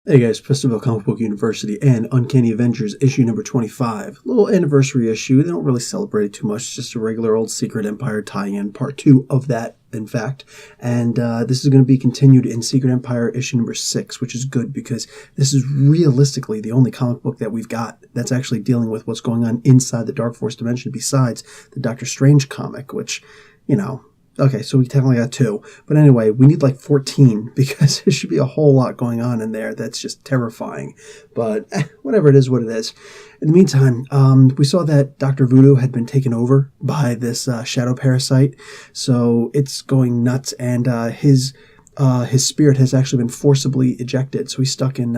Hey guys, Festival Comic Book University and Uncanny Avengers issue number 25. Little anniversary issue. They don't really celebrate it too much. It's just a regular old Secret Empire tie-in, part 2 of that, in fact. And this is going to be continued in Secret Empire issue number 6, which is good because this is realistically the only comic book that we've got that's actually dealing with what's going on inside the Dark Force dimension besides the Doctor Strange comic, which, you know... Okay, so we technically got 2. But anyway, we need like 14 because there should be a whole lot going on in there that's just terrifying. But whatever, it is what it is. In the meantime, we saw that Dr. Voodoo had been taken over by this shadow parasite. So it's going nuts, and his spirit has actually been forcibly ejected. So he's stuck in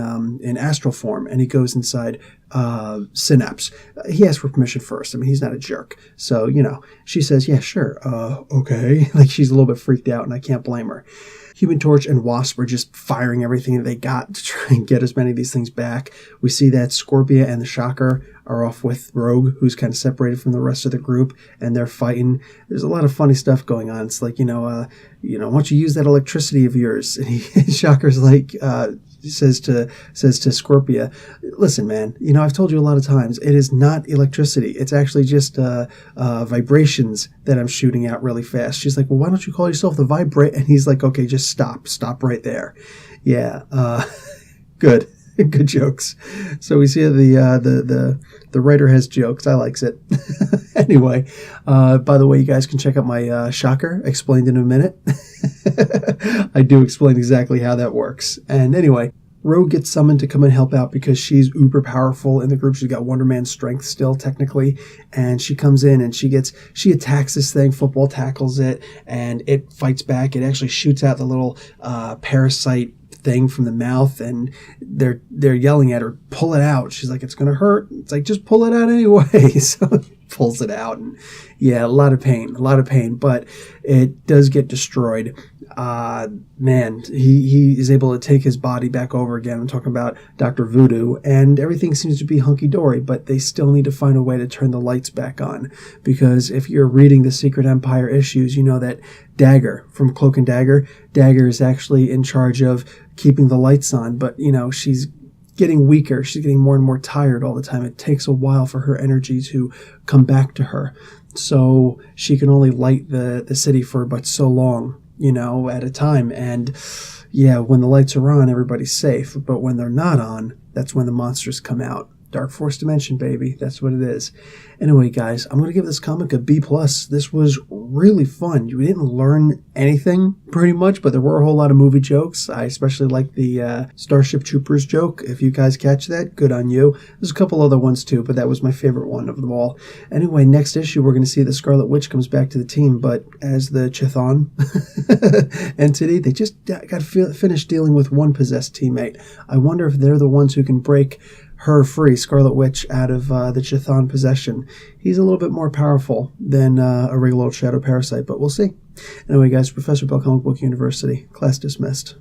astral form, and he goes inside Synapse. He asks for permission first. I mean, he's not a jerk. So, you know, she says, yeah, sure. Okay. Like, she's a little bit freaked out, and I can't blame her. Human Torch and Wasp are just firing everything that they got to try and get as many of these things back. We see that Scorpia and the Shocker are off with Rogue, who's kind of separated from the rest of the group, and they're fighting. There's a lot of funny stuff going on. It's like, why don't you use that electricity of yours? And Shocker's like, says to Scorpia, listen, man, I've told you a lot of times, it is not electricity. It's actually just vibrations that I'm shooting out really fast. She's like, well, why don't you call yourself the Vibrate? And he's like, okay, just stop right there. Yeah, good. Good jokes. So we see the writer has jokes. I likes it. Anyway, by the way, you guys can check out my Shocker explained in a minute. I do explain exactly how that works. And anyway, Rogue gets summoned to come and help out because she's uber powerful in the group. She's got Wonder Man strength still, technically. And she comes in and she attacks this thing, football tackles it, and it fights back. It actually shoots out the little parasite thing from the mouth, and they're yelling at her, pull it out. She's like, it's gonna hurt. It's like, just pull it out anyway. So pulls it out, and yeah, a lot of pain, but it does get destroyed. Man, he is able to take his body back over again. I'm talking about Dr. Voodoo, and everything seems to be hunky-dory, but they still need to find a way to turn the lights back on, because if you're reading the Secret Empire issues, you know that Dagger from Cloak and Dagger is actually in charge of keeping the lights on, but she's getting weaker. She's getting more and more tired all the time. It takes a while for her energy to come back to her. So she can only light the city for but so long, at a time. And yeah, when the lights are on, everybody's safe. But when they're not on, that's when the monsters come out. Dark Force Dimension, baby. That's what it is. Anyway, guys, I'm going to give this comic a B+. This was really fun. You didn't learn anything, pretty much, but there were a whole lot of movie jokes. I especially like the Starship Troopers joke. If you guys catch that, good on you. There's a couple other ones, too, but that was my favorite one of them all. Anyway, next issue, we're going to see the Scarlet Witch comes back to the team, but as the Chthon entity, they just got finished dealing with one possessed teammate. I wonder if they're the ones who can break her free, Scarlet Witch, out of the Chthon possession. He's a little bit more powerful than a regular old shadow parasite, but we'll see. Anyway, guys, Professor Bell, Comic Book University. Class dismissed.